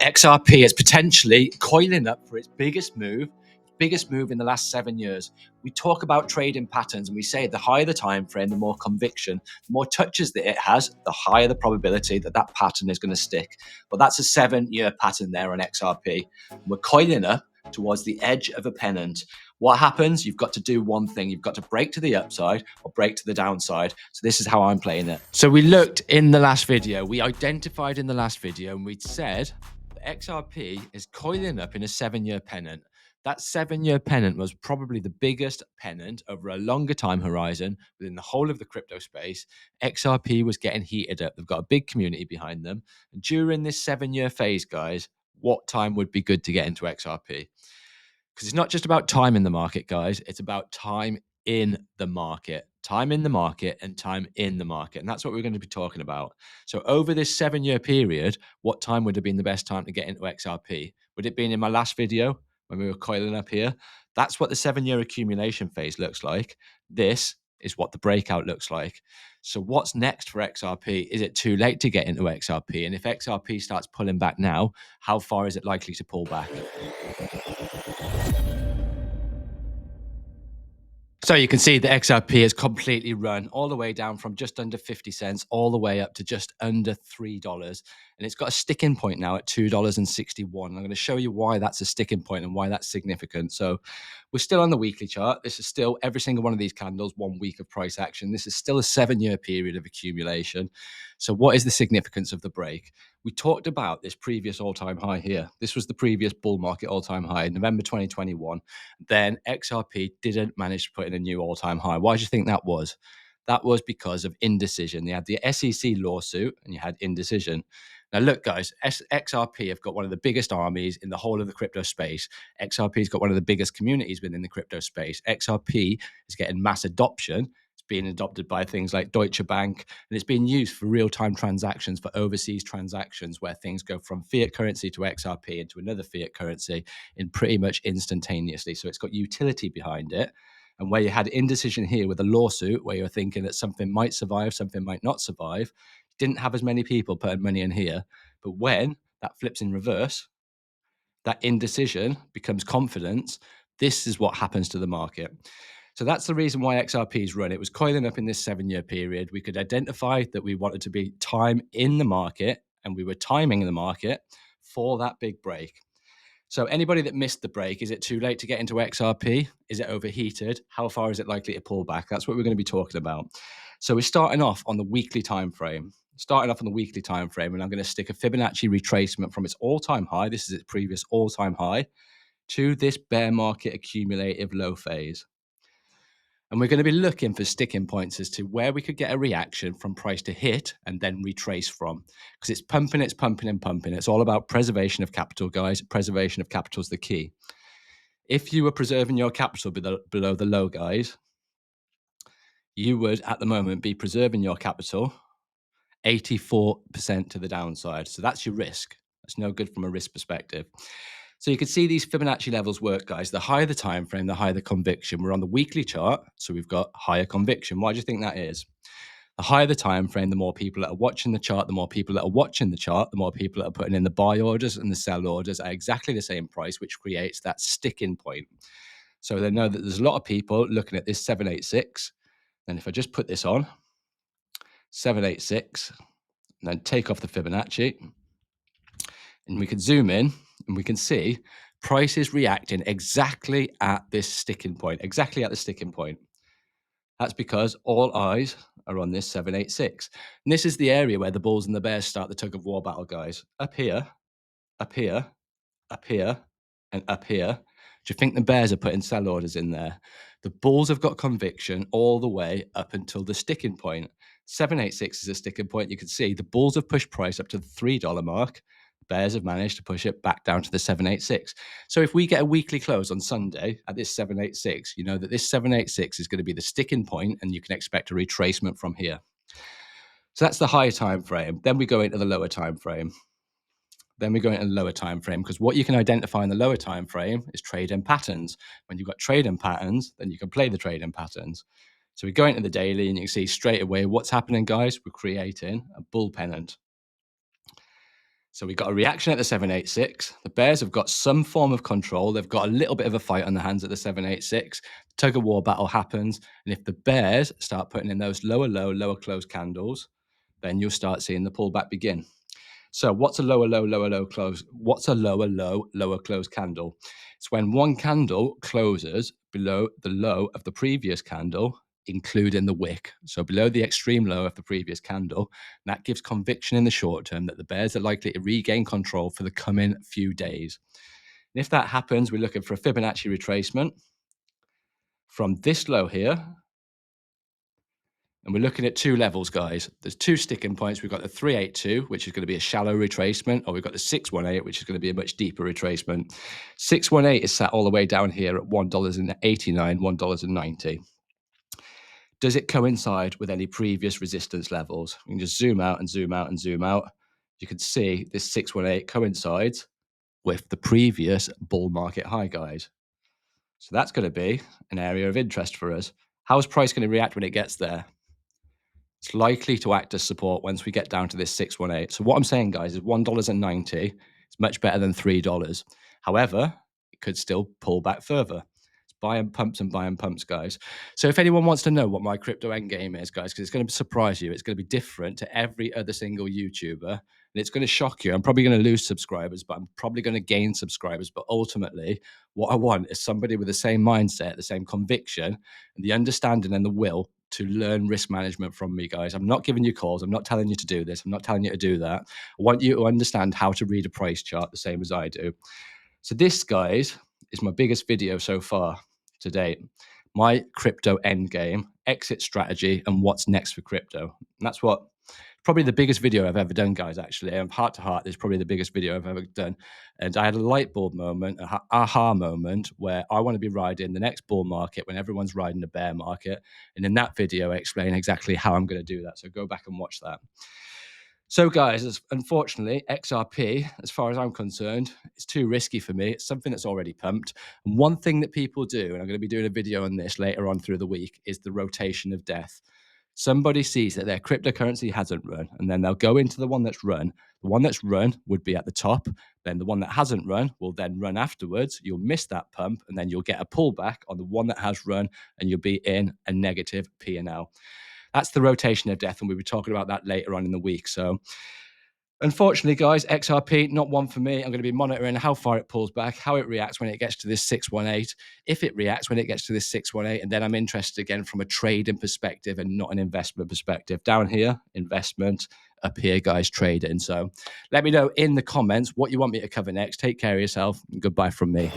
XRP is potentially coiling up for its biggest move in the last 7 years. We talk about trading patterns and we say the higher the time frame, the more conviction, the more touches that it has, the higher the probability that that pattern is going to stick. But that's a 7-year pattern there on XRP. We're coiling up towards the edge of a pennant. What happens? You've got to do one thing. You've got to break to the upside or break to the downside. So this is how I'm playing it. So we looked in the last video, we identified in the last video, and we'd said XRP is coiling up in a 7-year pennant. That 7-year pennant was probably the biggest pennant over a longer time horizon within the whole of the crypto space. XRP was getting heated up. They've got a big community behind them. And during this 7-year phase, guys, what time would be good to get into XRP? Because it's not just about time in the market, guys. It's about time in the market. Time in the market and time in the market. And that's what we're going to be talking about. So over this 7-year period, what time would have been the best time to get into XRP? Would it been in my last video when we were coiling up here? That's what the 7-year accumulation phase looks like. This is what the breakout looks like. So what's next for XRP? Is it too late to get into XRP? And if XRP starts pulling back now, how far is it likely to pull back? So you can see the XRP has completely run all the way down from just under 50 cents all the way up to just under $3. And it's got a sticking point now at $2.61. I'm going to show you why that's a sticking point and why that's significant. So we're still on the weekly chart. This is still every single one of these candles, 1 week of price action. This is still a 7-year period of accumulation. So what is the significance of the break? We talked about this previous all-time high here. This was the previous bull market all-time high in November 2021. Then XRP didn't manage to put in a new all-time high. Why do you think that was? That was because of indecision. They had the SEC lawsuit and you had indecision. Now, look, guys, XRP have got one of the biggest armies in the whole of the crypto space. XRP's got one of the biggest communities within the crypto space. XRP is getting mass adoption. It's being adopted by things like Deutsche Bank, and it's being used for real-time transactions, for overseas transactions, where things go from fiat currency to XRP into another fiat currency in pretty much instantaneously. So it's got utility behind it. And where you had indecision here with a lawsuit, where you're thinking that something might survive, something might not survive, didn't have as many people putting money in here. But when that flips in reverse, that indecision becomes confidence. This is what happens to the market. So that's the reason why XRP's run. It was coiling up in this 7-year period. We could identify that we wanted to be time in the market, and we were timing the market for that big break. So anybody that missed the break, is it too late to get into XRP? Is it overheated? How far is it likely to pull back? That's what we're going to be talking about. So we're starting off on the weekly time frame. And I'm going to stick a Fibonacci retracement from its all-time high. This is its previous all-time high to this bear market accumulative low phase. And we're going to be looking for sticking points as to where we could get a reaction from price to hit and then retrace from. Because it's pumping. It's all about preservation of capital, guys. Preservation of capital is the key. If you were preserving your capital below the low, guys, you would at the moment be preserving your capital 84% to the downside. So that's your risk. That's no good from a risk perspective. So you can see these Fibonacci levels work, guys. The higher the time frame, the higher the conviction. We're on the weekly chart, so we've got higher conviction. Why do you think that is? The higher the time frame, the more people that are watching the chart, the more people that are watching the chart, the more people that are putting in the buy orders and the sell orders at exactly the same price, which creates that sticking point. So they know that there's a lot of people looking at this 786. And if I just put this on, 786, and then take off the Fibonacci, and we can zoom in and we can see price is reacting exactly at this sticking point, exactly at the sticking point. That's because all eyes are on this 786. And this is the area where the bulls and the bears start the tug of war battle, guys. Up here, up here, up here, and up here. Do you think the bears are putting sell orders in there? The bulls have got conviction all the way up until the sticking point. 786 is a sticking point. You can see the bulls have pushed price up to the $3 mark. Bears have managed to push it back down to the 786. So if we get a weekly close on Sunday at this 786, you know that this 786 is going to be the sticking point, and you can expect a retracement from here. So that's the higher time frame. Then we go into the lower time frame. Because what you can identify in the lower time frame is trade-in patterns. When you've got trade-in patterns, then you can play the trade-in patterns. So we go into the daily and you can see straight away what's happening, guys. We're creating a bull pennant. So we got a reaction at the 786. The bears have got some form of control. They've got a little bit of a fight on their hands at the 786. Tug of war battle happens. And if the bears start putting in those lower low, lower close candles, then you'll start seeing the pullback begin. So what's a lower low, lower low close? What's a lower low, lower close candle? It's when one candle closes below the low of the previous candle, including the wick. So below the extreme low of the previous candle. And that gives conviction in the short term that the bears are likely to regain control for the coming few days. And if that happens, we're looking for a Fibonacci retracement from this low here. And we're looking at two levels, guys. There's two sticking points. We've got the 382, which is going to be a shallow retracement, or we've got the 618, which is going to be a much deeper retracement. 618 is sat all the way down here at $1.89, $1.90. Does it coincide with any previous resistance levels? We can just zoom out and zoom out and zoom out. You can see this 618 coincides with the previous bull market high, guys. So that's going to be an area of interest for us. How is price going to react when it gets there? It's likely to act as support once we get down to this 618. So what I'm saying, guys, is $1.90 is much better than $3. However, it could still pull back further. It's buying pumps and buying pumps, guys. So if anyone wants to know what my crypto endgame is, guys, because it's going to surprise you, it's going to be different to every other single YouTuber, and it's going to shock you. I'm probably going to lose subscribers, but I'm probably going to gain subscribers. But ultimately, what I want is somebody with the same mindset, the same conviction, and the understanding and the will to learn risk management from me, guys. I'm not giving you calls. I'm not telling you to do this. I'm not telling you to do that. I want you to understand how to read a price chart the same as I do. So this, guys, is my biggest video so far to date. My crypto endgame, exit strategy, and what's next for crypto. And that's what probably the biggest video I've ever done, guys, actually. And heart to heart, this is probably the biggest video I've ever done. And I had a light bulb moment, an aha moment, where I want to be riding the next bull market when everyone's riding the bear market. And in that video, I explain exactly how I'm going to do that. So go back and watch that. So, guys, unfortunately, XRP, as far as I'm concerned, it's too risky for me. It's something that's already pumped. And one thing that people do, and I'm going to be doing a video on this later on through the week, is the rotation of death. Somebody sees that their cryptocurrency hasn't run, and then they'll go into the one that's run. The one that's run would be at the top. Then the one that hasn't run will then run afterwards. You'll miss that pump, and then you'll get a pullback on the one that has run, and you'll be in a negative P&L. That's the rotation of death, and we'll be talking about that later on in the week. So unfortunately, guys, XRP, not one for me. I'm going to be monitoring how far it pulls back, how it reacts when it gets to this 618, if it reacts when it gets to this 618, and then I'm interested again from a trading perspective and not an investment perspective. Down here, investment. Up here, guys, trading. So let me know in the comments what you want me to cover next. Take care of yourself, and goodbye from me.